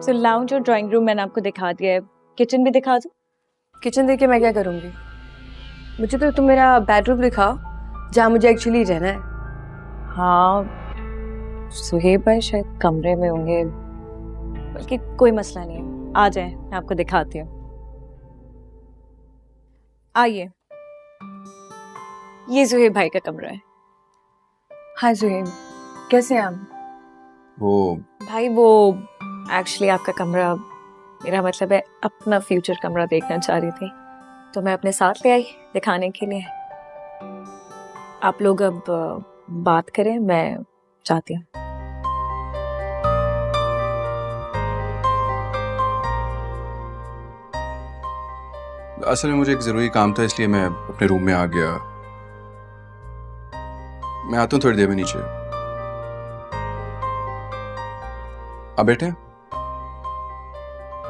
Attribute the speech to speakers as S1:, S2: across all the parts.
S1: सो lounge और drawing room मैंने आपको दिखा दिया है, किचन भी दिखा दो।
S2: किचन देख के मैं क्या करूँगी? मुझे तो तुम मेरा बेडरूम दिखाओ जहाँ मुझे एक्चुअली रहना है।
S1: हाँ, सुहेब भाई शायद कमरे में होंगे, बल्कि कोई मसला नहीं है, आ जाए मैं आपको दिखाती हूँ। आइए, ये सुहेब भाई का कमरा है।
S2: हाय सुहेब, कैसे हैं आप?
S3: वो
S1: भाई वो एक्चुअली आपका कमरा, मेरा मतलब है अपना फ्यूचर कमरा देखना चाह रही थी, तो मैं अपने साथ ले आई दिखाने के लिए। आप लोग अब बात करें, मैं चाहती हूँ।
S3: असल में मुझे एक जरूरी काम था, इसलिए मैं अपने रूम में आ गया। मैं आता हूँ थोड़ी देर में नीचे। आप बैठे हैं?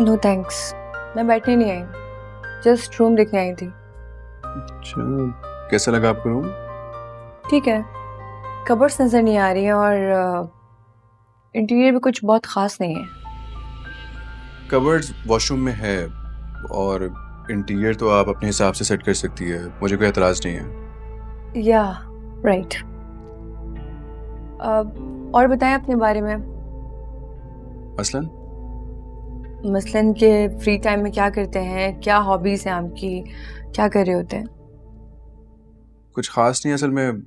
S2: नो थैंक्स, मैं बैठने नहीं आई, जस्ट रूम देखने आई थी।
S3: अच्छा, कैसा लगा आपको रूम?
S2: ठीक है, कबर्ड्स नजर नहीं आ रही हैं और इंटीरियर भी कुछ बहुत खास नहीं है।
S3: कबर्ड्स वॉशरूम में है और इंटीरियर तो आप अपने हिसाब से सेट कर सकती है, मुझे कोई एतराज नहीं है।
S2: या राइट। और बताएं अपने बारे में। मसलन के फ्री टाइम में क्या करते हैं, क्या हॉबीज हैं आपकी, क्या कर रहे होते हैं?
S3: कुछ खास नहीं, असल में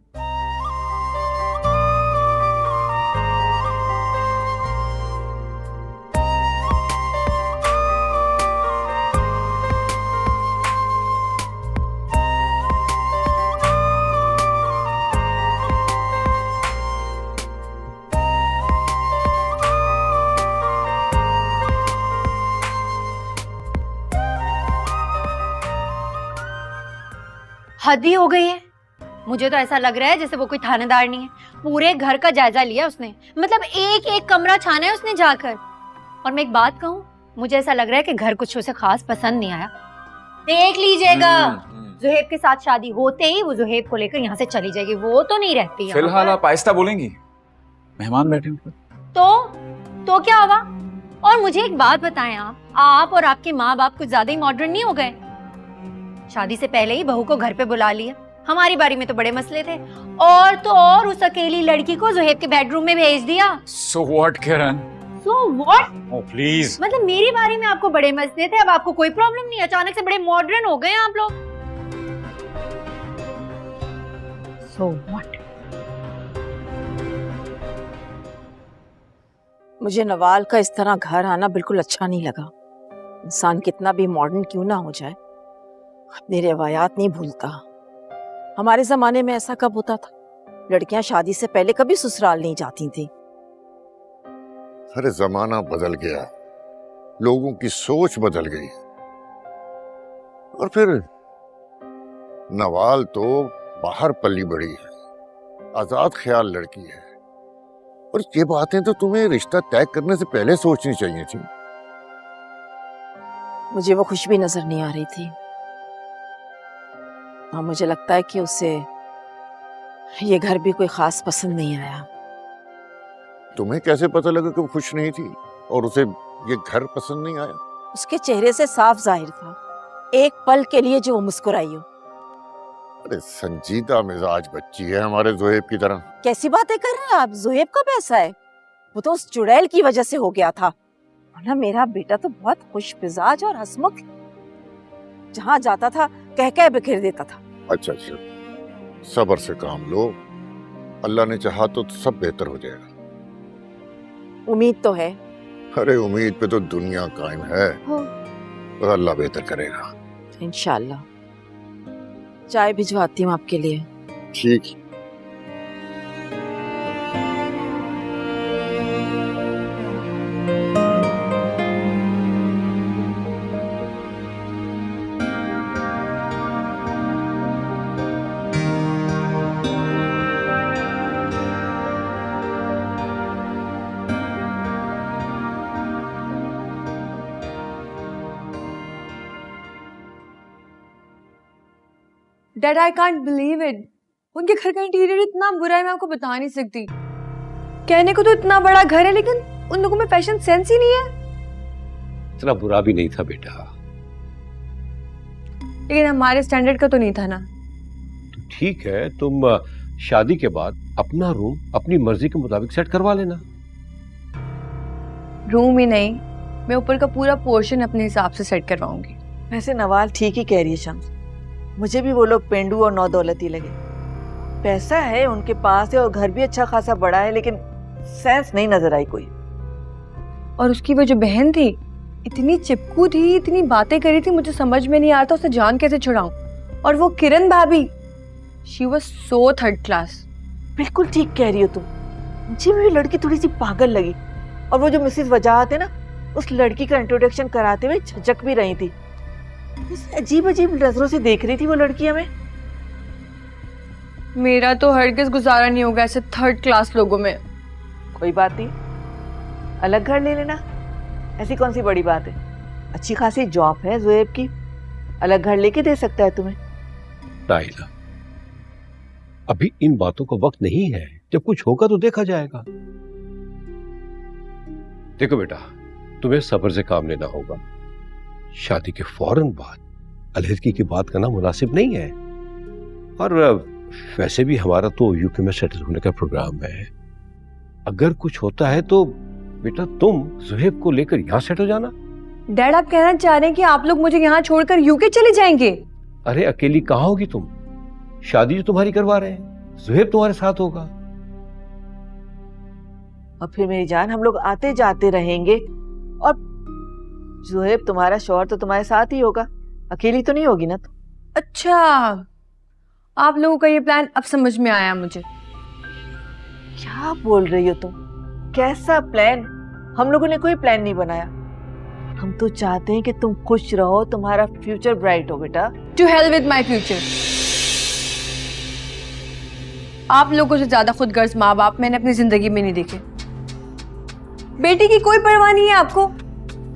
S4: हद ही हो गई है। मुझे तो ऐसा लग रहा है जैसे वो कोई थानेदार नहीं है, पूरे घर का जायजा लिया उसने, मतलब एक एक कमरा छाना है उसने जाकर। और मैं एक बात कहूँ, मुझे ऐसा लग रहा है कि घर कुछ उसे खास पसंद नहीं आया। देख लीजिएगा, जुहेब के साथ शादी होते ही वो जुहेब को लेकर यहाँ से चली जाएगी, वो तो नहीं रहती।
S5: फिलहाल आप आहिस्ता बोलेंगी, मेहमान बैठे हैं।
S4: तो क्या हुआ? और मुझे एक बात बताएं, आप और आपके माँ बाप कुछ ज्यादा ही मॉडर्न नहीं हो गए? शादी से पहले ही बहू को घर पे बुला लिया, हमारी बारी में तो बड़े मसले थे, और तो और उस अकेली लड़की को जुहेब के बेडरूम में भेज दिया।
S5: So what, Kiran?
S4: So what?
S5: Oh please.
S4: मतलब मेरी बारी में आपको बड़े मसले थे, अब आपको कोई प्रॉब्लम नहीं, अचानक से बड़े मॉडर्न हो गए आप लोग। So what?
S6: मुझे नवाल का इस तरह घर आना बिल्कुल अच्छा नहीं लगा। इंसान कितना भी मॉडर्न क्यों ना हो जाए, अपनी रिवायात नहीं भूलता। हमारे जमाने में ऐसा कब होता था? लड़कियां शादी से पहले कभी ससुराल नहीं जाती थी।
S7: अरे जमाना बदल गया, लोगों की सोच बदल गई। और फिर नवाल तो बाहर पली बड़ी है, आजाद ख्याल लड़की है, और ये बातें तो तुम्हें रिश्ता तय करने से पहले सोचनी चाहिए थी।
S6: मुझे वो खुश भी नजर नहीं आ रही थी, और मुझे लगता है कि उसे ये घर भी कोई खास पसंद नहीं आया।
S7: तुम्हें कैसे पता लगा कि वो खुश नहीं थी और उसे ये घर पसंद नहीं आया?
S6: उसके चेहरे से साफ जाहिर था, एक पल के लिए जो वो मुस्कुराई हो।
S7: अरे संजीदा मिजाज बच्ची है हमारे जुहेब की तरह।
S6: कैसी बातें कर रहे हैं आप? जुहेब कब ऐसा है? वो तो उस चुड़ैल की वजह से हो गया था, वरना मेरा बेटा तो बहुत खुश मिजाज और हंसमुख, जहाँ जाता था कह कह बिखेर देता था।
S7: अच्छा, सब्र से काम लो, अल्लाह ने चाहा तो सब बेहतर हो जाएगा।
S6: उम्मीद तो है।
S7: अरे उम्मीद पे तो दुनिया कायम है, और अल्लाह बेहतर करेगा
S6: इंशाल्लाह। चाय भिजवाती हूँ आपके लिए।
S7: ठीक।
S2: Dad I can't believe it, उनके घर का इंटीरियर इतना बुरा है, मैं आपको बता नहीं सकती। कहने को तो इतना बड़ा घर है, लेकिन उन लोगों में फैशन सेंस ही नहीं है।
S8: इतना बुरा भी नहीं था बेटा।
S2: लेकिन हमारे स्टैंडर्ड का तो नहीं था ना।
S8: तो ठीक है, तुम शादी के बाद अपना रूम अपनी मर्जी के मुताबिक सेट करवा लेना।
S2: रूम ही नहीं, मैं ऊपर का पूरा पोर्शन अपने हिसाब से सेट करवाऊंगी।
S6: वैसे नवाल ठीक ही कह रही है शम्स, मुझे भी वो लोग पेंडू और नौ दौलती लगे। पैसा है उनके पास है और घर भी अच्छा खासा बड़ा है, लेकिन सेंस नहीं नजर आई कोई।
S2: और उसकी वो जो बहन थी, इतनी चिपकू थी, इतनी बातें करी थी, मुझे समझ में नहीं आ रहा था उसे जान कैसे छुड़ाऊं। और वो किरण भाभी, she was so third class.
S6: बिल्कुल ठीक कह रही हो तुम, मुझे भी लड़की थोड़ी सी पागल लगी। और वो जो मिसेस वजाहत है ना, उस लड़की का इंट्रोडक्शन कराते हुए झिझक भी रही थी। अजीब अजीब नजरों से देख रही थी वो लड़की हमें।
S2: मेरा तो हरगिज गुजारा नहीं होगा ऐसे थर्ड क्लास लोगों में।
S6: कोई बात नहीं, अलग घर ले लेना, ऐसी कौन सी बड़ी बात है। अच्छी खासी जॉब है ज़ुएब की, अलग घर लेके दे सकता है तुम्हें।
S8: नाइला, अभी इन बातों का वक्त नहीं है, जब कुछ होगा तो देखा जाएगा। देखो बेटा, तुम्हें सब्र से काम लेना होगा। शादी के फौरन बाद अलहदगी की बात करना मुनासिब नहीं है। और वैसे भी हमारा तो यूके में सेटल होने का प्रोग्राम है। अगर कुछ होता है तो बेटा तुम ज़ुहैब को लेकर यहाँ सेट हो जाना।
S2: डैड, आप कहना चाह रहे हैं कि आप लोग मुझे यहाँ छोड़कर यूके चले जाएंगे?
S8: अरे अकेली कहाँ होगी तुम? शादी जो तुम्हारी करवा रहे हैं, ज़ुहैब तुम्हारे साथ होगा।
S6: और फिर मेरी जान, हम लोग आते जाते रहेंगे और ज़ुहैब तुम्हारा शौहर तो तुम्हारे साथ ही होगा, अकेली तो नहीं होगी ना तुम।
S2: अच्छा, आप लोगों का ये प्लान अब समझ में आया मुझे।
S6: क्या बोल रही हो तुम? कैसा प्लान? हम लोगों ने कोई प्लान नहीं बनाया। हम तो चाहते हैं कि तुम खुश रहो, तुम्हारा फ्यूचर ब्राइट हो बेटा।
S2: To hell with my future. आप लोगों से ज्यादा खुदगर्ज माँ बाप मैंने अपनी जिंदगी में नहीं देखे। बेटी की कोई परवाह नहीं है आपको।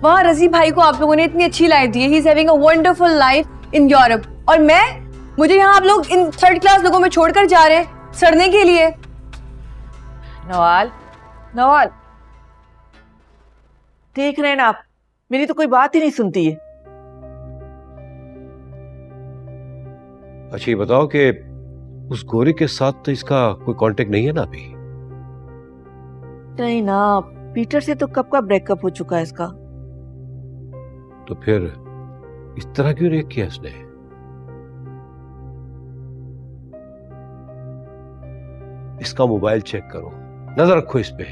S2: वहां रजी भाई को आप लोगों ने इतनी अच्छी लाइफ दी है, he is having a wonderful life in Europe, और मुझे यहाँ आप लोग इन थर्ड क्लास लोगों में छोड़कर जा रहे हैं सड़ने के लिए।
S6: नवाल, नवाल, देख रहे हैं ना आप, मेरी तो कोई बात ही नहीं सुनती है।
S8: अच्छा ये बताओ कि उस गोरी के साथ तो इसका कोई कांटेक्ट नहीं है ना अभी?
S6: नहीं ना, पीटर से तो कब का ब्रेकअप हो चुका है इसका।
S8: तो फिर इस तरह क्यों रिएक्ट किया इसने? इसका मोबाइल चेक करो, नजर रखो इस पे।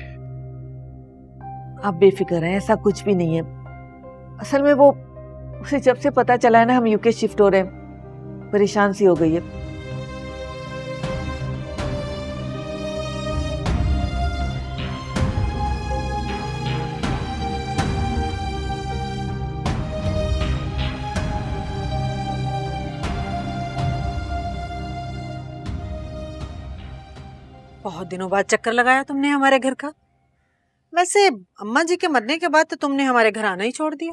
S6: आप बेफिक्र हैं, ऐसा कुछ भी नहीं है। असल में वो उसे जब से पता चला है ना हम यूके शिफ्ट हो रहे हैं, परेशान सी हो गई है।
S9: बहुत दिनों बाद चक्कर लगाया तुमने हमारे घर का। वैसे अम्मा जी के मरने के बाद तो तुमने हमारे घर आना ही छोड़ दिया।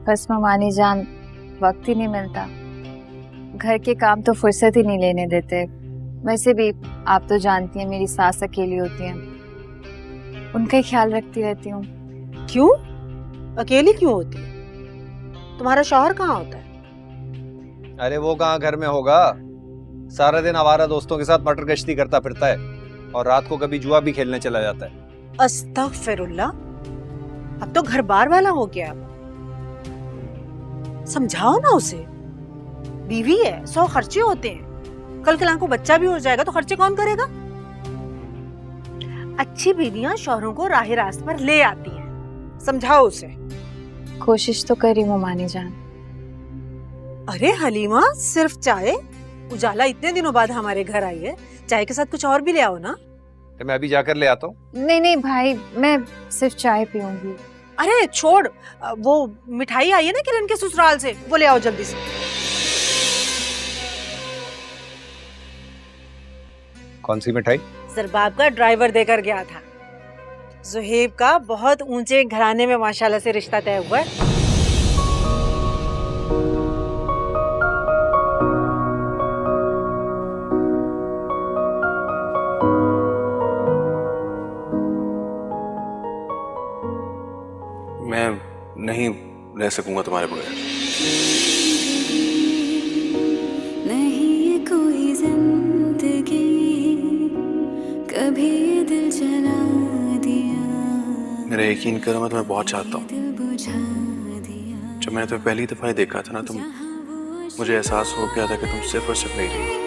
S10: बस ममानी जान, वक्त ही नहीं मिलता। घर के काम तो फुर्सत ही नहीं लेने देते। वैसे भी आप तो जानती हैं मेरी सास अकेली होती हैं, उनका ही ख्याल रखती रहती हूँ।
S9: क्यों अकेली क्यों होती है? तुम्हारा शौहर कहाँ होता है?
S11: अरे वो कहाँ घर में होगा, सारा दिन आवारा दोस्तों के साथ मटर गश्ती करता फिरता है और रात को कभी जुआ भी खेलने चला जाता है।
S9: अस्तगफिरुल्लाह, अब तो घर बार वाला हो गया। समझाओ ना उसे, बीवी है, 100 खर्चे होते हैं। कल कल को बच्चा भी हो जाएगा तो खर्चे कौन करेगा? अच्छी बीवियां शौहरों को राह रास्त पर ले आती हैं। समझाओ उसे।
S10: कोशिश तो करी ममानी जान।
S9: अरे हलीमा, सिर्फ चाय? उजाला इतने दिनों बाद हमारे घर आई है, चाय के साथ कुछ और भी ले आओ ना।
S11: तो मैं अभी जाकर ले आता हूँ।
S10: नहीं नहीं भाई, मैं सिर्फ चाय पीऊंगी।
S9: अरे छोड़, वो मिठाई आई है ना किरण के ससुराल से, वो ले आओ जल्दी से।
S11: कौन सी मिठाई?
S9: जरबाब का ड्राइवर देकर गया था। ज़ुहैब का बहुत ऊंचे घराने में माशाल्लाह से रिश्ता तय हुआ है।
S3: नहीं रह सकूंगा तुम्हारे बगैर।
S12: नहीं कोई जिंदगी कभी दिल जला दिया।
S3: मेरा यकीन करो, मैं तुम्हें बहुत चाहता हूँ। जब मैंने तुम्हें पहली दफा देखा था ना, तुम मुझे एहसास हो गया था कि तुम सिर्फ और सिर्फ मेरी हो।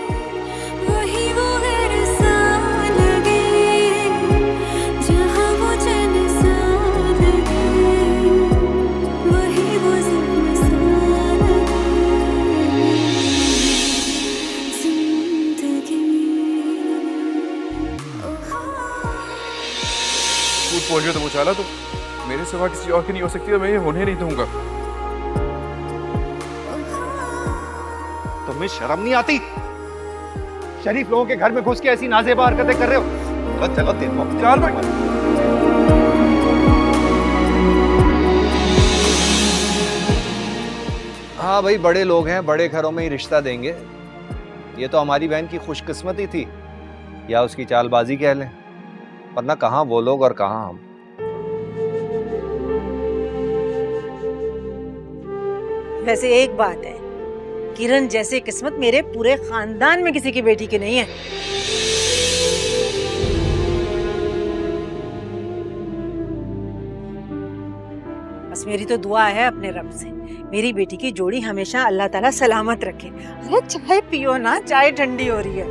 S3: बोल रही हो तो उछाला तो मेरे सिवा किसी और की नहीं हो सकती, और मैं ये होने नहीं दूंगा।
S11: तुम्हें शर्म नहीं आती? शरीफ लोगों के घर में घुस के ऐसी नाजेबा हरकतें कर रहे हो। चलो देखो
S3: चल भाई।
S11: हाँ भाई, बड़े लोग हैं, बड़े घरों में ही रिश्ता देंगे। ये तो हमारी बहन की खुशकिस्मती थी, या उसकी चालबाजी कह लें, वरना कहाँ वो लोग और कहाँ हम।
S9: वैसे एक बात है, किरण जैसी किस्मत मेरे पूरे खानदान में किसी की बेटी की नहीं है। बस मेरी तो दुआ है अपने रब से, मेरी बेटी की जोड़ी हमेशा अल्लाह ताला सलामत रखे। अरे चाय पियो ना, चाय ठंडी हो रही है।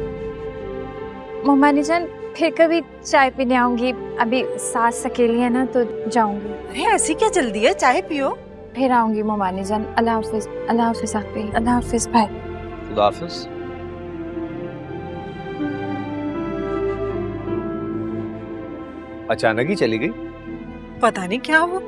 S10: मम्मानी जान, फिर कभी चाय पीने आऊंगी। अभी सास अकेली है ना, तो जाऊंगी।
S9: अरे ऐसी क्या जल्दी है, चाय पियो।
S10: फिर आऊंगी मम्मानी जान। अल्लाह हाफिज। अल्लाह हाफिज आपी। अल्लाह हाफिज भाई।
S11: खुदा हाफिज। अचानक ही चली गई,
S9: पता नहीं क्या हुआ।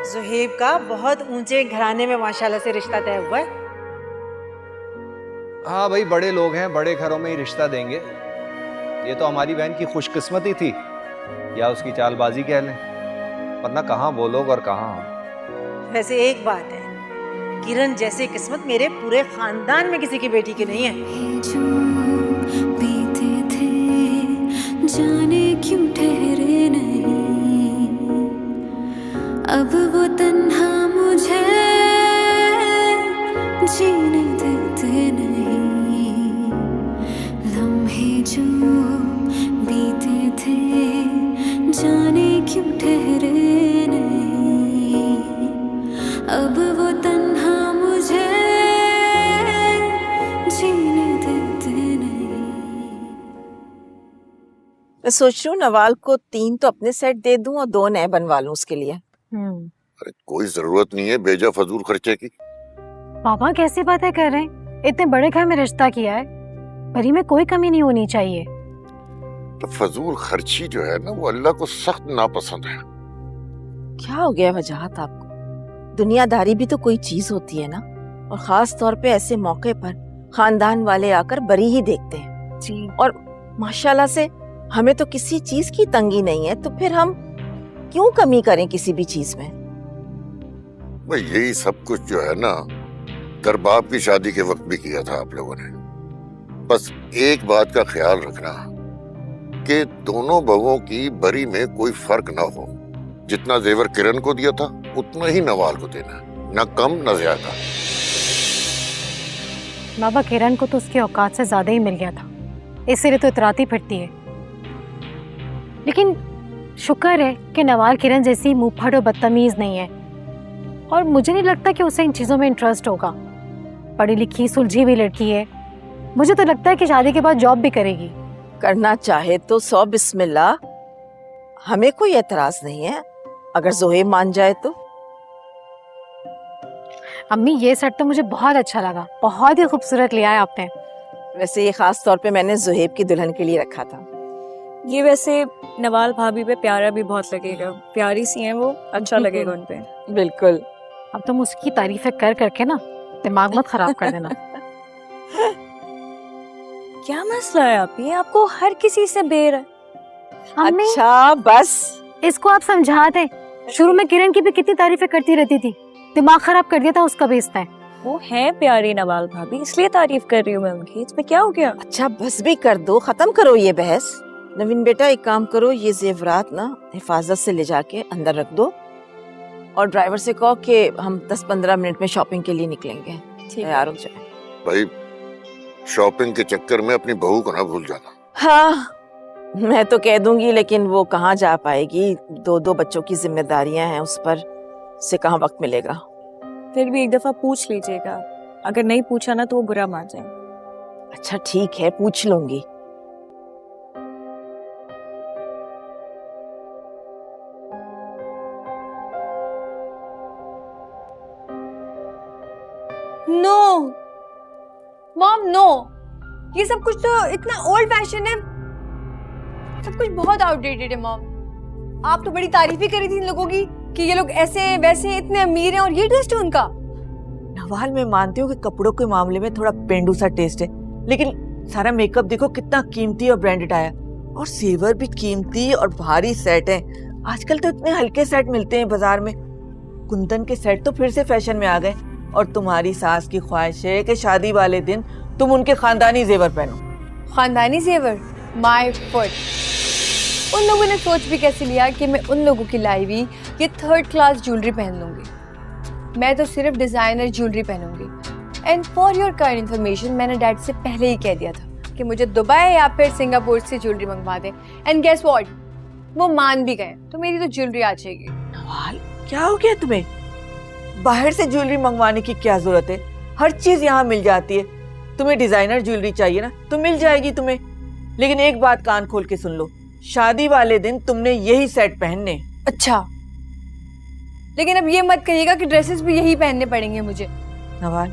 S9: ज़ुहैब का बहुत ऊंचे घराने में माशाल्लाह से रिश्ता तय हुआ है।
S11: हाँ भाई, बड़े लोग हैं, बड़े घरों में ही रिश्ता देंगे। ये तो हमारी बहन की खुशकिस्मती थी, या उसकी चालबाजी कह लें, वरना कहाँ वो लोग और कहाँ हम।
S9: वैसे एक बात है, किरण जैसी किस्मत मेरे पूरे खानदान में किसी की बेटी की नहीं है।
S12: बीते थे जाने क्यों ठहरे नहीं, अब वो तन्हा मुझे जीने देते नहीं। लम्हे जो बीते थे जाने क्यों ठहरे नहीं, अब वो तन्हा मुझे जीने देते नहीं।
S6: मैं सोच रही हूँ नवाल को 3 तो अपने सेट दे दूं और 2 नए बनवा लूं उसके लिए।
S7: अरे कोई जरूरत नहीं है बेजा फजूल खर्चे की।
S13: पापा कैसी बातें कर रहे हैं? इतने बड़े घर में रिश्ता किया है, परी में कोई कमी नहीं होनी चाहिए।
S7: तो फजूल खर्ची जो है ना, वो अल्लाह को सख्त नापसंद है।
S6: क्या हो गया वजाहत आपको? दुनियादारी भी तो कोई चीज होती है ना, और खास तौर पे ऐसे मौके पर खानदान वाले आकर बरी ही देखते हैं जी। और माशाल्लाह से हमें तो किसी चीज की तंगी नहीं है, तो फिर हम क्यों कमी करें किसी भी चीज में?
S7: भाई यही सब कुछ जो है ना, दरबाब की शादी के वक्त भी किया था आप लोगों ने। बस एक बात का ख्याल रखना कि दोनों बहुओं की बरी में कोई फर्क ना हो। जितना जेवर किरण को दिया था उतना ही नवाल को देना, ना कम ना ज्यादा।
S13: बाबा, किरण को तो उसके औकात से ज्यादा ही मिल गया था, इसीलिए तो इतराती फिरती है। लेकिन शुक्र है कि नवाल किरण जैसी मुंहफट और बदतमीज नहीं है, और मुझे नहीं लगता कि उसे इन चीजों में इंटरेस्ट होगा। पढ़ी लिखी सुलझी हुई लड़की है, मुझे तो लगता है कि शादी के बाद जॉब भी करेगी।
S6: करना चाहे तो 100 बिस्मिल्लाह, हमें कोई एतराज नहीं है अगर ज़ुहैब मान जाए तो।
S13: अम्मी, ये सेट तो मुझे बहुत अच्छा लगा, बहुत ही खूबसूरत लिया है आपने।
S6: वैसे ये खास तौर पे मैंने ज़ुहैब की दुल्हन के लिए रखा था।
S1: ये वैसे नवाल भाभी पे प्यारा भी बहुत लगेगा, प्यारी सी हैं वो, अच्छा लगेगा उन पे।
S6: बिल्कुल।
S13: अब तुम उसकी तारीफें कर करके ना दिमाग मत खराब कर देना।
S1: क्या मसला है आप? ये आपको हर किसी से बेर है।
S13: अच्छा बस, इसको आप समझा दें। शुरू में किरण की भी कितनी तारीफें करती रहती थी, दिमाग खराब कर दिया था उसका भी इसने।
S1: वो है प्यारी नवाल भाभी, इसलिए तारीफ कर रही हूँ मैं उनकी। इसमें क्या हो गया?
S6: अच्छा बस भी कर दो, खत्म करो ये बहस। नवीन बेटा एक काम करो, ये जेवरात ना हिफाजत से ले जाके अंदर रख दो और ड्राइवर से कहो कि हम 10-15 मिनट में शॉपिंग के लिए निकलेंगे, तैयार हो जाए।
S7: भाई शॉपिंग के चक्कर में अपनी बहू को ना भूल जाना।
S6: हाँ मैं तो कह दूंगी, लेकिन वो कहाँ जा पाएगी, 2 बच्चों की जिम्मेदारियां हैं उस पर, से कहाँ वक्त मिलेगा।
S1: फिर भी एक दफा पूछ लीजिएगा, अगर नहीं पूछा ना तो वो बुरा मान जाएंगे।
S6: अच्छा ठीक है, पूछ लूंगी।
S2: नो मॉम नो, ये सब कुछ तो इतना ओल्ड फैशन है, सब कुछ बहुत आउटडेटेड है मॉम। आप तो बड़ी तारीफ ही करी थी इन लोगों की कि ये लोग ऐसे वैसे इतने अमीर हैं और ये टेस्ट है उनका।
S6: नवाल मैं मानती हूँ कि कपड़ों के मामले में थोड़ा पेंडू सा टेस्ट है, लेकिन सारा मेकअप देखो कितना कीमती और ब्रांडेड आया, और सेवर भी कीमती और भारी सेट है। आजकल तो इतने हल्के सेट मिलते हैं बाजार में। कुंदन के सेट तो फिर से फैशन में आ गए, और तुम्हारी सास की ख्वाहिश है कि शादी वाले दिन तुम उनके खानदानी जेवर पहनो।
S2: खानदानी जेवर? My foot. उन लोगों ने सोच भी कैसे लिया कि मैं उन लोगों की लाई हुई ये 3rd क्लास ज्वेलरी पहन लूंगी। मैं तो सिर्फ डिजाइनर ज्वेलरी पहनूंगी। And for your kind information, मैंने डैड से पहले ही कह दिया था कि मुझे दुबई या फिर सिंगापुर से ज्वेलरी मंगवा दे। एंड गेस व्हाट, वो मान भी गए, तो मेरी तो ज्वेलरी आ जाएगी।
S6: नवाल क्या हो गया तुम्हें? बाहर से ज्वेलरी मंगवाने की क्या जरूरत है? हर चीज यहाँ मिल जाती है। तुम्हें डिजाइनर ज्वेलरी चाहिए ना, तो मिल जाएगी तुम्हें। लेकिन एक बात कान खोल के सुन लो, शादी वाले दिन तुमने यही सेट पहनने।
S2: अच्छा, लेकिन अब ये मत कहिएगा कि ड्रेसेस भी यही पहनने पड़ेंगे मुझे।
S6: नवाल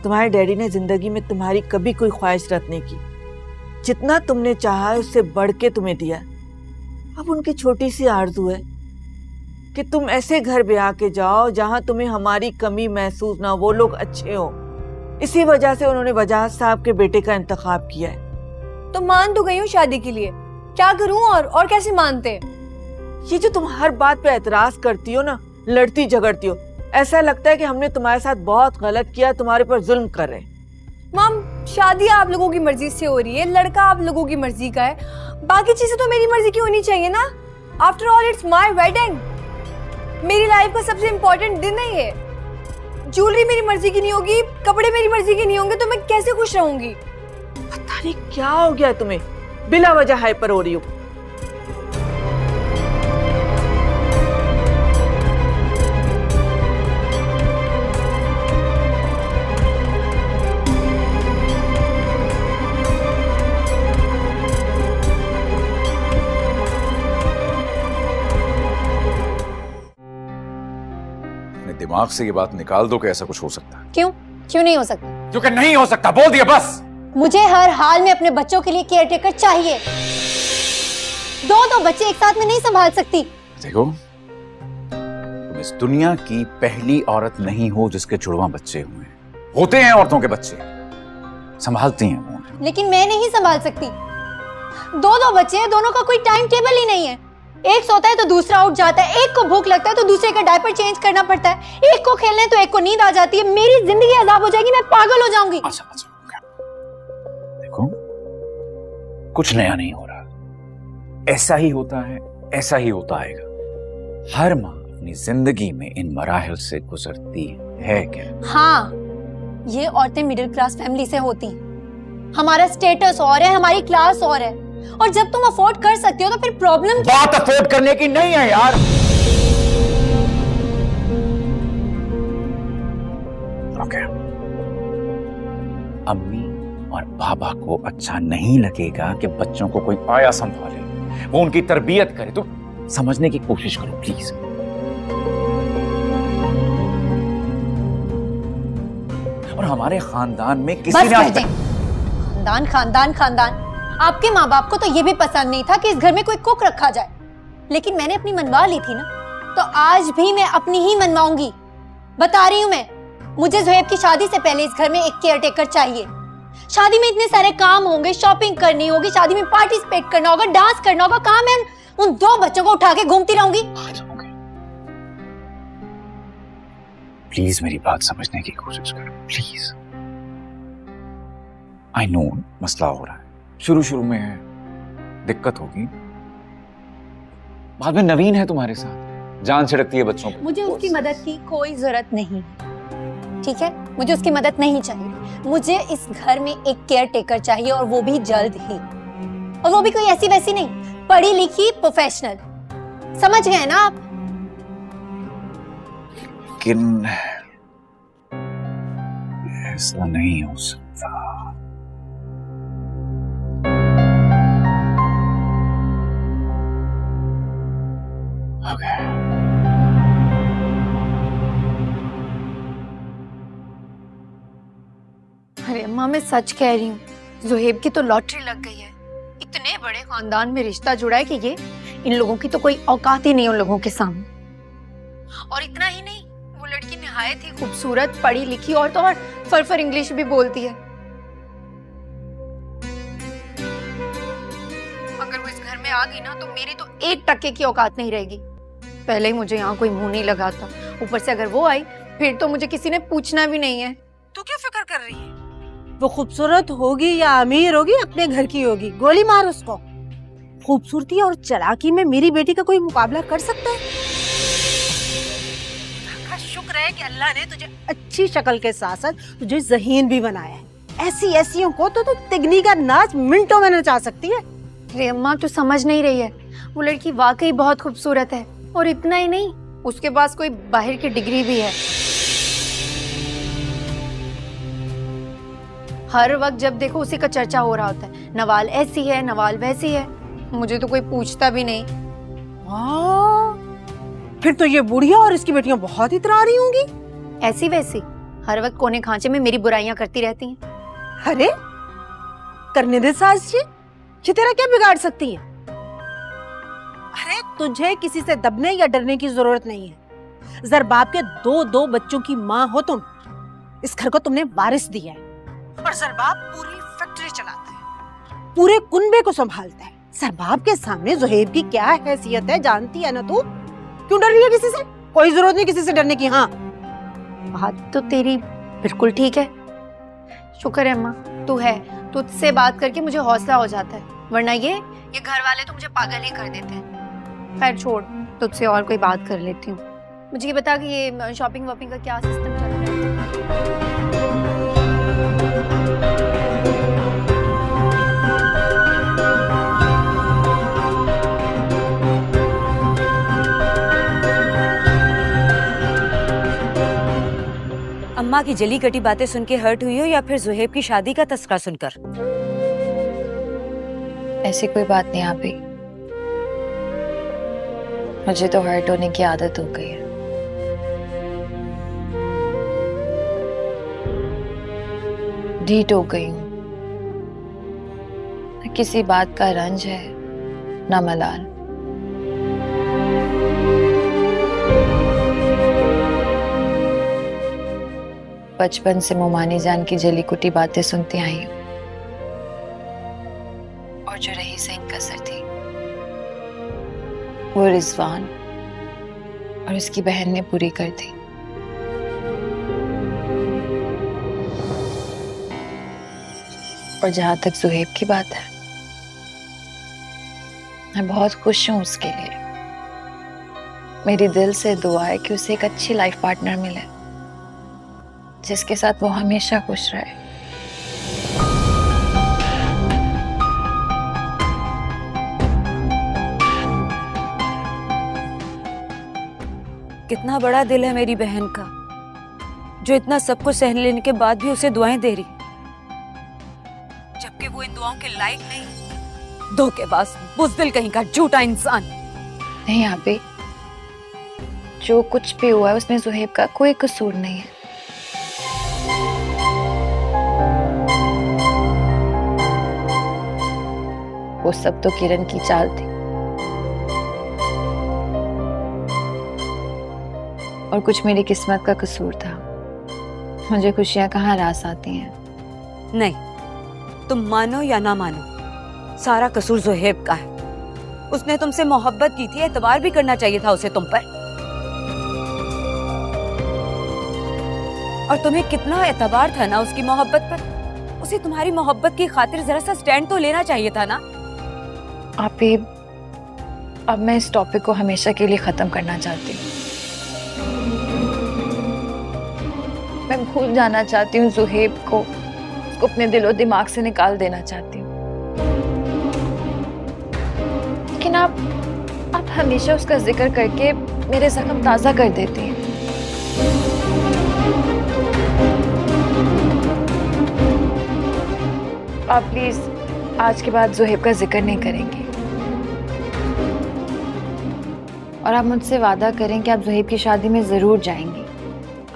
S6: तुम्हारे डैडी ने जिंदगी में तुम्हारी कभी कोई ख्वाहिश रद्द नहीं की। जितना तुमने चाहा उससे बढ़ के तुम्हें दिया। अब उनकी छोटी सी आरज़ू है कि तुम ऐसे घर ब्याह के जाओ जहां तुम्हें हमारी कमी महसूस ना हो, वो लोग अच्छे हो। इसी वजह से उन्होंने वजाहत साहब के बेटे का इंतखाब किया है।
S2: तो मान तो गई हूँ शादी के लिए, क्या करूँ और कैसे मानते?
S6: ये जो तुम हर बात पे एतराज करती हो ना, लड़ती झगड़ती हो, ऐसा लगता है कि हमने तुम्हारे साथ बहुत गलत किया, तुम्हारे पर जुल्म कर रहे हैं।
S2: मम, शादी आप लोगों की मर्जी से हो रही है, लड़का आप लोगों की मर्जी का है, बाकी चीजें तो मेरी मर्जी की होनी चाहिए ना। After all it's my wedding, मेरी लाइफ का सबसे इम्पोर्टेंट दिन है ये। ज्वेलरी मेरी मर्जी की नहीं होगी, कपड़े मेरी मर्जी के नहीं होंगे, तो मैं कैसे खुश रहूंगी?
S6: पता नहीं क्या हो गया तुम्हें, बिला वजह हाइपर हो रही हो।
S5: अपने दिमाग से ये बात निकाल दो कि ऐसा कुछ हो सकता है।
S4: क्यों नहीं हो सकता?
S5: क्योंकि नहीं हो सकता, बोल दिया बस।
S4: मुझे हर हाल में अपने बच्चों के लिए केयरटेकर चाहिए। दो बच्चे एक साथ में नहीं संभाल सकती।
S5: देखो, तुम इस दुनिया की पहली औरत नहीं हो जिसके जुड़वा बच्चे हुए। होते हैं औरतों के बच्चे, संभालती हैं वो।
S4: लेकिन मैं नहीं संभाल सकती। दो बच्चे हैं, दोनों का कोई टाइम टेबल ही नहीं है। एक सोता है तो दूसरा उठ जाता है, एक को भूख लगता है तो दूसरे का डायपर चेंज करना पड़ता है, एक को खेलने तो एक को नींद आ जाती है। मेरी जिंदगी अजाब हो जाएगी, मैं पागल हो जाऊंगी।
S5: अच्छा, देखो, कुछ नया नहीं हो रहा, ऐसा ही होता है, ऐसा ही होता आएगा। हर माँ अपनी जिंदगी में इन मराहिल से गुजरती है क्या?
S4: हाँ, ये औरतें मिडिल क्लास फैमिली से होती हैं। हमारा स्टेटस और है, हमारी क्लास और है, और जब तुम अफोर्ड कर सकती हो तो फिर प्रॉब्लम
S5: बात अफोर्ड करने की नहीं है यार। ओके, अम्मी और बाबा को अच्छा नहीं लगेगा कि बच्चों को कोई आया संभाले, वो उनकी तरबियत करे। तो समझने की कोशिश करो प्लीज। और हमारे खानदान में किसी ने आज तक
S4: खानदान आपके माँ बाप को तो ये भी पसंद नहीं था कि इस घर में कोई कुक रखा जाए, लेकिन मैंने अपनी मनवा ली थी ना, तो आज भी मैं अपनी ही मनवाऊंगी। बता रही हूँ मैं, मुझे ज़ुहैब की शादी से पहले इस घर में एक केयरटेकर चाहिए। शादी में इतने सारे काम होंगे, शॉपिंग करनी होगी, शादी में पार्टिसिपेट करना होगा, डांस करना होगा, कहाँ मैं उन 2 बच्चों को उठा के घूमती रहूंगी?
S5: प्लीज मेरी बात समझने की कोशिश करो, प्लीज। आई नो मसला हो रहा है, शुरू शुरू में है, दिक्कत होगी, बाद में नवीन है तुम्हारे साथ, जान छिड़कती है बच्चों पे।
S4: मुझे उसकी मदद की कोई जरूरत नहीं, ठीक है? मुझे उसकी मदद नहीं चाहिए। मुझे इस घर में एक केयर टेकर चाहिए, और वो भी जल्द ही, और वो भी कोई ऐसी वैसी नहीं, पढ़ी लिखी प्रोफेशनल। समझ गए ना आप?
S5: लेकिन ऐसा नहीं हो सकता।
S4: अरे अम्मा, मैं सच कह रही हूँ, जुहेब की तो लॉटरी लग गई है। इतने बड़े खानदान में रिश्ता जुड़ा है कि ये इन लोगों की तो कोई औकात ही नहीं उन लोगों के सामने। और इतना ही नहीं, वो लड़की निहायत ही खूबसूरत, पढ़ी लिखी, और तो और फर इंग्लिश भी बोलती है। अगर वो इस घर में आ गई ना, तो मेरी तो 1% की औकात नहीं रहेगी। पहले ही मुझे यहाँ कोई मुंह नहीं लगाता, ऊपर से अगर वो आई, फिर तो मुझे किसी ने पूछना भी नहीं है।
S9: तू क्यों फिक्र कर रही है? वो खूबसूरत होगी या अमीर होगी, अपने घर की होगी, गोली मार उसको। खूबसूरती और चालाकी में मेरी बेटी का कोई मुकाबला कर सकता है? का शुक्र है कि अल्लाह ने तुझे अच्छी शक्ल के साथ साथ तुझे ज़हीन भी बनाया है। ऐसी ऐसियों को तो तू तिगनी का नाच मिनटों में नचा सकती है।
S4: अरे अम्मा, तू समझ नहीं रही है, वो लड़की वाकई बहुत खूबसूरत है, और इतना ही नहीं, उसके पास कोई बाहर की डिग्री भी है। हर वक्त जब देखो उसी का चर्चा हो रहा होता है, नवाल ऐसी है, नवाल वैसी है। मुझे तो कोई पूछता भी नहीं।
S9: फिर तो ये बुढ़िया और इसकी बेटियां बहुत इतरा रही होंगी।
S4: ऐसी वैसी हर वक्त कोने खांचे में मेरी बुराइयां करती रहती हैं।
S9: अरे करने दे सास जी, ये तेरा क्या बिगाड़ सकती है? अरे तुझे किसी से दबने या डरने की जरूरत नहीं है। जरबाब के 2 बच्चों की माँ हो तुम। इस घर को तुमने वारिस दिया है, और जरबाब पूरी फैक्ट्री चलाता है, पूरे कुनबे को संभालता है। जरबाब के सामने जुहेब की क्या हैसियत है जानती है ना तू? क्यों डर रही है किसी से? कोई जरूरत नहीं किसी से डरने की। हाँ,
S4: बात तो तेरी बिल्कुल ठीक है। शुक्र है अम्मा, तू है, तुझसे बात करके मुझे हौसला हो जाता है, वरना ये घर वाले तो मुझे पागल ही कर देते हैं। खैर छोड़, तुझसे और कोई बात कर लेती हूँ। मुझे ये बता कि ये शॉपिंग वॉपिंग का क्या सिस्टम चल रहा है?
S14: अम्मा की जली कटी बातें सुन के हर्ट हुई हो, या फिर जुहेब की शादी का तस्करा सुनकर?
S10: ऐसी कोई बात नहीं आपी, मुझे तो हर्ट होने की आदत हो गई है। ढीठ हो गई हूं, न किसी बात का रंज है न मलाल। बचपन से मोमानी जान की जली कुटी बातें सुनती आई हूं, और जो रही से इनकसर थी वो रिजवान और उसकी बहन ने पूरी कर दी। और जहां तक जुहेब की बात है, मैं बहुत खुश हूं उसके लिए। मेरी दिल से दुआ है कि उसे एक अच्छी लाइफ पार्टनर मिले जिसके साथ वो हमेशा खुश रहे।
S14: कितना बड़ा दिल है मेरी बहन का, जो इतना सब कुछ सहन लेने के बाद भी उसे दुआएं दे रही, जबकि वो इन दुआओं के लायक नहीं। धोखेबाज, बुज़दिल कहीं का, झूठा इंसान।
S10: नहीं आपी, जो कुछ भी हुआ है उसमें जुहेब का कोई कसूर नहीं है। वो सब तो किरण की चाल थी, और कुछ मेरी किस्मत का कसूर था। मुझे खुशियां कहाँ रास आती हैं।
S14: नहीं, तुम मानो या ना मानो, सारा कसूर ज़ुहैब का है। उसने तुमसे मोहब्बत की थी, एतबार भी करना चाहिए था उसे तुम पर। और तुम्हें कितना एतबार था ना उसकी मोहब्बत पर। उसे तुम्हारी मोहब्बत की खातिर जरा सा स्टैंड तो लेना चाहिए था ना।
S10: आप ही, अब मैं इस टॉपिक को हमेशा के लिए खत्म करना चाहती हूँ। मैं भूल जाना चाहती हूँ ज़ुहैब को, उसको अपने दिलो दिमाग से निकाल देना चाहती हूँ। लेकिन आप हमेशा उसका जिक्र करके मेरे जख्म ताज़ा कर देती हैं। आप प्लीज आज के बाद ज़ुहैब का जिक्र नहीं करेंगे, और आप मुझसे वादा करें कि आप ज़ुहैब की शादी में जरूर जाएंगे।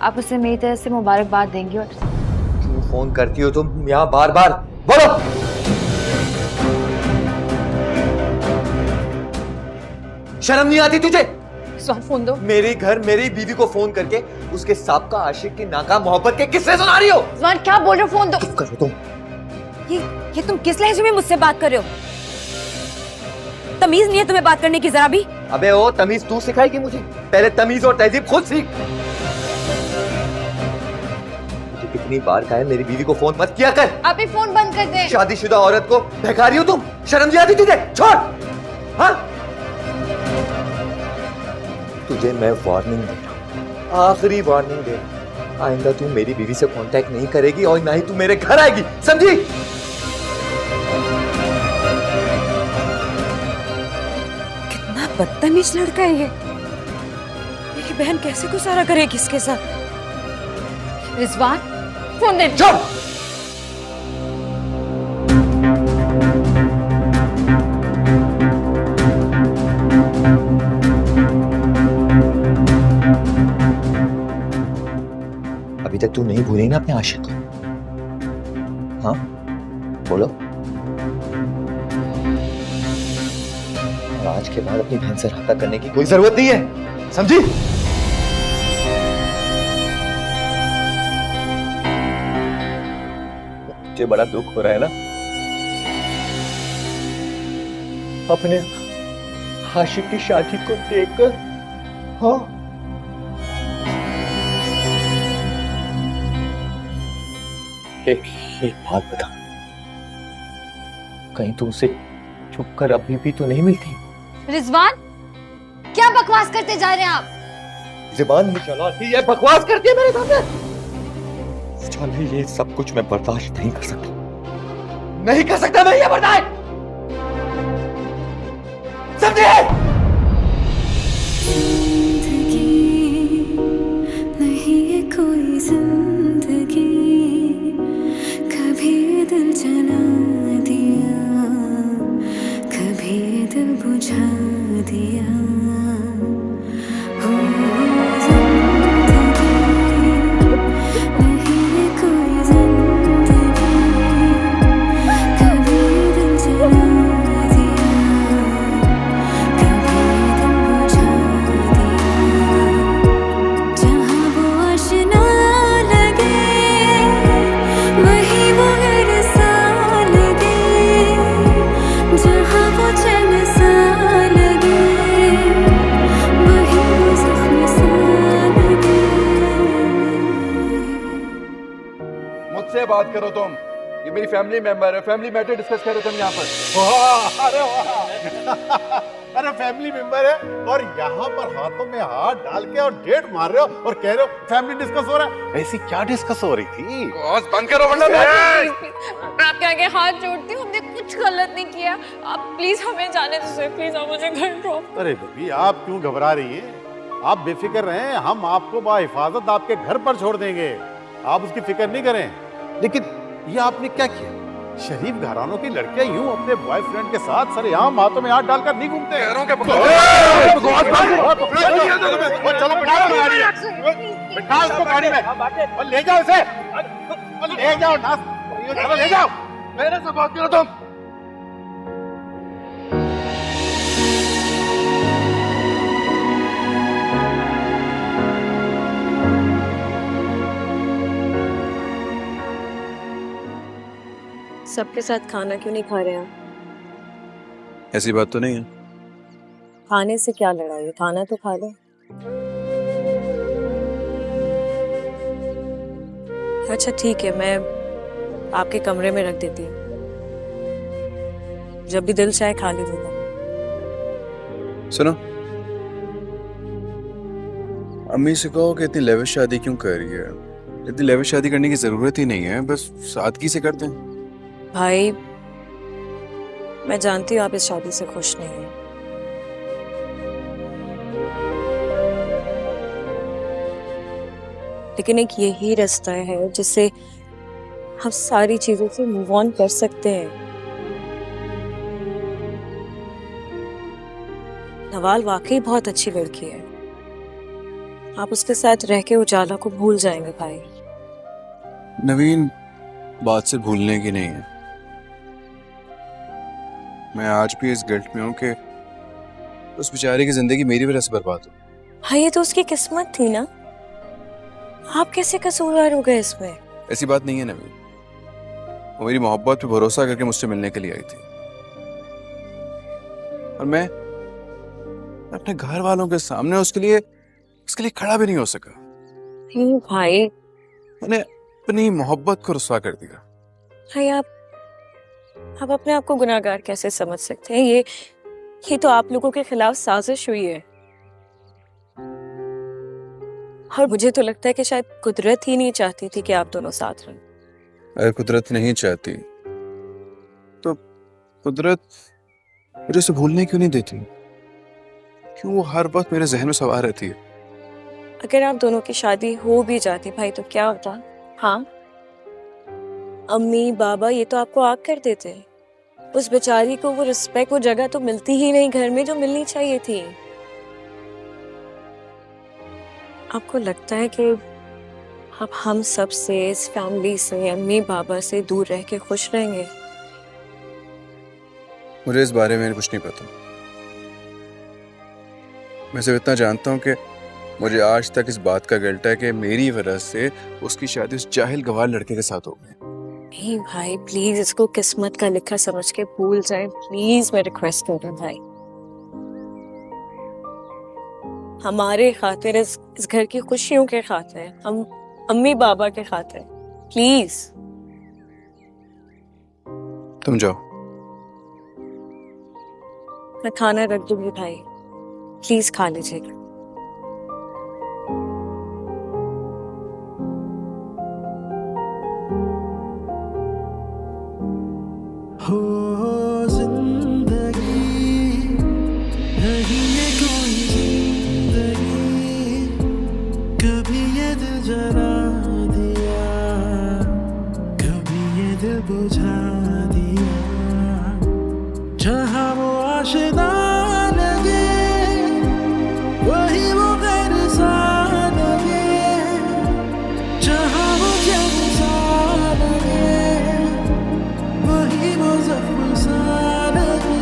S10: आप उसे मेरी तरफ से मुबारकबाद देंगे। और
S11: क्यों फोन करती हो तुम यहाँ बार बार? बोलो। शर्म नहीं आती तुझे?
S2: फोन दो।
S11: मेरे घर मेरी बीवी को फोन करके उसके साबका आशिक की नाकाम मोहब्बत के किस्से सुना रही हो?
S2: क्या बोल रहे हो? फोन दो।
S11: चुप करो तुम।
S14: ये तुम किस लहजे में मुझसे बात कर रहे हो? तमीज नहीं है तुम्हें बात करने की जरा भी?
S11: अबे ओ, तमीज तू सिखाएगी मुझे? पहले तमीज और तहजीब खुद सीख। मुझे कितनी बार कहा है मेरी बीवी को फोन मत किया कर।
S2: आप ही फोन बंद कर दें।
S11: शादीशुदा औरत को बहका रही हो तुम? शर्म नहीं आती तुझे? छोड़। हाँ, तुझे मैं वार्निंग दे रहा हूँ, आखिरी वार्निंग दे रहा हूँ। आइंदा तू मेरी बीवी से कांटेक्ट नहीं करेगी और ना ही तू मेरे घर आएगी, समझी?
S14: कितना बदतमीज लड़का है ये। मेरी बहन कैसे गुजारा करेगी इसके साथ?
S2: रिजवान, फोन दे।
S11: चुप। अभी तक तू नहीं भूली ना अपने आशिक को? हाँ, बोलो। और आज के बाद अपनी बहन से राब्ता करने की कोई जरूरत नहीं है, समझी? मुझे बड़ा दुख हो रहा है ना अपने आशिक की शादी को देखकर। हाँ, एक बात बता, कहीं तुम उसे छुप कर अभी भी तो नहीं मिलती?
S2: रिजवान, क्या बकवास करते जा रहे हैं आप?
S11: जुबान में चलाती है, बकवास करती है मेरे सामने। चलो, ये सब कुछ मैं बर्दाश्त नहीं कर सकता, नहीं कर सकता मैं ये बर्दाश्त, समझे?
S12: नहीं ये कोई जिंदगी, कभी दिल जला दिया, कभी दिल बुझा दिया।
S3: बात करो तुम, ये मेरी फैमिली मेंबर है, फैमिली मैटर डिस्कस करो तुम यहाँ पर।
S15: अरे वाह, अरे फैमिली मेंबर है और यहाँ पर हाथों में हाथ डाल के और डेट मार रहे हो और कह रहे हो फैमिली डिस्कस हो रहा है। ऐसी क्या डिस्कस हो रही थी?
S3: बंद करो वरना
S2: आपके आगे हाथ जोड़ती हूँ, हमने कुछ गलत नहीं किया। आप प्लीज हमें जाने दीजिए, प्लीज आप मुझे घर ड्रॉप।
S15: अरे बेबी, आप क्यों घबरा रही हैं? आप बेफिक्र रहें, हम आपको बाहिफाजत आपके घर पर छोड़ देंगे, आप उसकी फिक्र नहीं करें। लेकिन ये आपने क्या किया? शरीफ घरानों की लड़कियां यूं अपने बॉयफ्रेंड के साथ सरेआम हाथों में हाथ डालकर नहीं घूमते। चलो बिठा उसको गाड़ी में और ले जाओ इसे, ले जाओ ना, चलो ले जाओ।
S3: मेरे से बात करो तुम।
S1: सबके साथ खाना क्यों नहीं खा रहे आप?
S3: ऐसी बात तो नहीं है।
S1: खाने से क्या लड़ाई है, खाना तो खा लो। अच्छा ठीक है, मैं आपके कमरे में रख देती हूँ, जब भी दिल चाहे खा लीजिएगा।
S3: सुनो, अम्मी से कहो कि इतनी लेविश शादी क्यों कर रही है। इतनी लेविश शादी करने की जरूरत ही नहीं है, बस सादगी से करते हैं।
S1: भाई मैं जानती हूँ आप इस शादी से खुश नहीं हैं, लेकिन एक यही रास्ता है जिससे हम सारी चीजों से मूव ऑन कर सकते हैं। नवाल वाकई बहुत अच्छी लड़की है, आप उसके साथ रह के उजाला को भूल जाएंगे भाई।
S3: नवीन, बात से भूलने की नहीं है। मैं आज भी इस गिल्ट में हूं कि उस बेचारे की जिंदगी मेरी वजह से बर्बाद हो।
S1: हाँ, ये तो उसकी किस्मत थी ना, आप कैसे कसूरवार हो गए इसमें?
S3: ऐसी बात नहीं है नवीन, वो मेरी मोहब्बत पे भरोसा करके मुझसे मिलने के लिए आई थी, और मैं अपने घर वालों के सामने उसके लिए खड़ा भी नहीं हो सका।
S1: नहीं भाई,
S3: मैंने अपनी मोहब्बत को रुस्वा कर दिया।
S1: भाई आप अपने आप को गुनाहगार कैसे समझ सकते हैं? ये तो आप लोगों के खिलाफ साजिश हुई है, और मुझे तो लगता है कि शायद कुदरत ही नहीं चाहती थी कि आप दोनों साथ रहें।
S3: अगर कुदरत नहीं चाहती तो कुदरत मुझे उसे भूलने क्यों नहीं देती? क्यों वो हर वक्त मेरे जहन में सवार रहती है?
S1: अगर आप दोनों की शादी हो भी जाती भाई तो क्या होता? हाँ, अम्मी बाबा ये तो आपको आग कर देते। उस बेचारी को वो रिस्पेक्ट, वो जगह तो मिलती ही नहीं घर में जो मिलनी चाहिए थी। आपको लगता है कि आप हम सब से, इस फैमिली से, अम्मी बाबा से दूर रह के खुश रहेंगे?
S3: मुझे इस बारे में कुछ नहीं पता। मैं सिर्फ इतना जानता हूँ कि मुझे आज तक इस बात का गिल्ट है कि मेरी वजह से उसकी शादी उस जाहिल गवार लड़के के साथ हो गई।
S1: नहीं भाई प्लीज, इसको किस्मत का लिखा समझ के भूल जाए प्लीज, मैं रिक्वेस्ट कर रहा हूँ भाई। हमारे खातिर, इस घर की खुशियों के खातिर, हम अम्मी बाबा के खातिर, प्लीज।
S3: तुम जाओ,
S1: मैं खाना रख दूंगी भाई, प्लीज खा लीजिएगा।
S12: हो जिंदगी नहीं ये कोई जिंदगी, कभी ये दिल जला दिया, कभी ये दिल बुझा दिया, जहाँ वो आशिना लगे वही वो गैर सा लगे, जहाँ वो जैसा लगे वही वो ज़ख्म सा लगे।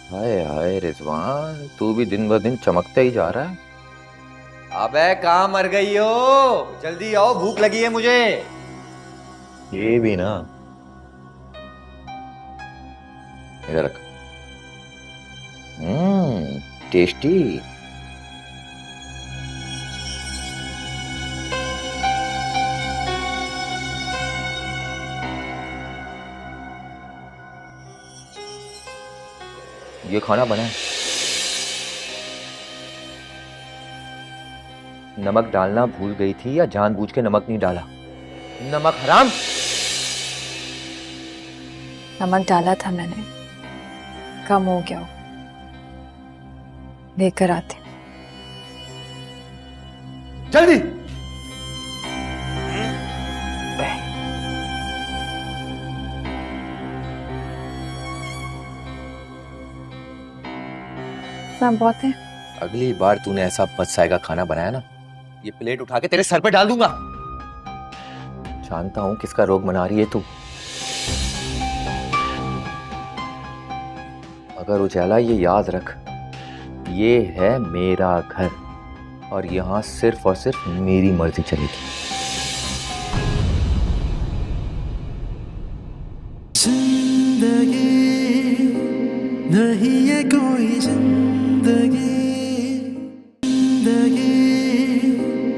S16: हाय हाय रिजवान, तू भी दिन ब दिन चमकता ही जा रहा है।
S11: अबे कहाँ मर गई हो? जल्दी आओ, भूख लगी है मुझे।
S16: ये भी ना, इधर रख। टेस्टी। ये खाना बना है, नमक डालना भूल गई थी या जानबूझ के नमक नहीं डाला? नमक हराम।
S10: नमक डाला था मैंने, कम हो गया हो, लेकर आते।
S11: जल्दी।
S10: बहुत है।
S16: अगली बार तूने ऐसा बदसाय का खाना बनाया ना, ये प्लेट उठा के तेरे सर पे डाल दूंगा। जानता हूं किसका रोग मना रही है तू। मगर उजाला ये याद रख, ये है मेरा घर और यहाँ सिर्फ और सिर्फ मेरी मर्जी चलेगी।
S12: जिंदगी नहीं है कोई जिंदगी